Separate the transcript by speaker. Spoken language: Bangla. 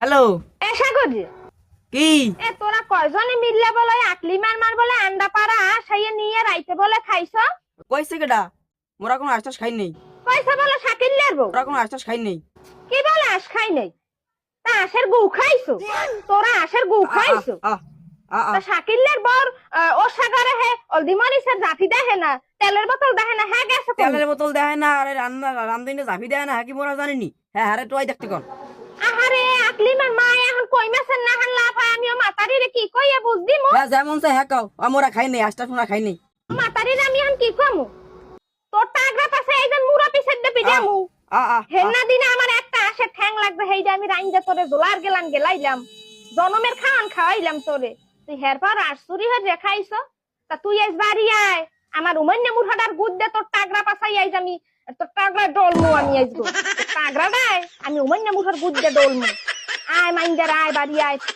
Speaker 1: হ্যালো।
Speaker 2: এসা করি
Speaker 1: কি
Speaker 2: তোরা কয়জনে মিললে বলে আকলি মার বলে আন্ডা পাড়া সাইয়ে নিয়ে রাইতে বলে খাইছ
Speaker 1: কইছে কেডা? মোরা কোনো আশ্বাস খাই নেই।
Speaker 2: কইছে বলে শাকিল্লের বউ
Speaker 1: মোরা কোনো আশ্বাস খাই নেই।
Speaker 2: কি বলে আস খাই নাই তা আশের গু খাইছো তোরা আশের গু খাইছো তা শাকিল্লের বর ও সাগরে হে অলদি মরিসের জাফি দেখে না তেলের বোতল দেখে না হ্যাঁ গেছে
Speaker 1: তেলের বোতল দেয় না, আরে রান্ধিনে জাফি দেয় না, কি মোরা জানিনি। হ্যাঁ আরে তুই দেখতে কোন
Speaker 2: আহারে আকলি মার মা এখন কই মাছের না হান লাভ হয় আমিও মাতারি রে কি কইয়া বুঝদি মো
Speaker 1: হ্যাঁ যেমন চাই হ্যাঁ কাও, মোরা খাই নেই, আশ্বাস মোরা খাই নেই।
Speaker 2: মাতারি রে আমি এখন কি কমু তোর টাগরা পাশে এইজন মুরা পিছের দে পিডামু হেন্না দিনে আমার একটা আসে ঠ্যাং লাগবে হেইডা আমি রাইন্দা তোরে দোলার গেলাইলাম জনমের খাওয়ান খাওয়াইলাম তোরে তুই হেরপর আশুরি হয়ে রেখাইছ তা তুই আজ বাড়ি আয় আমার উমান্য মুঠাটার গুদ দে তোর টাগরা পাশাই আইজ আমি তোর টাগরা ডলমু আমি আইজ টাগরা দেয় আমি উমান্য মুঠার গুদ দে ডলমু আয় মাইন্দার আয় বাড়ি আয়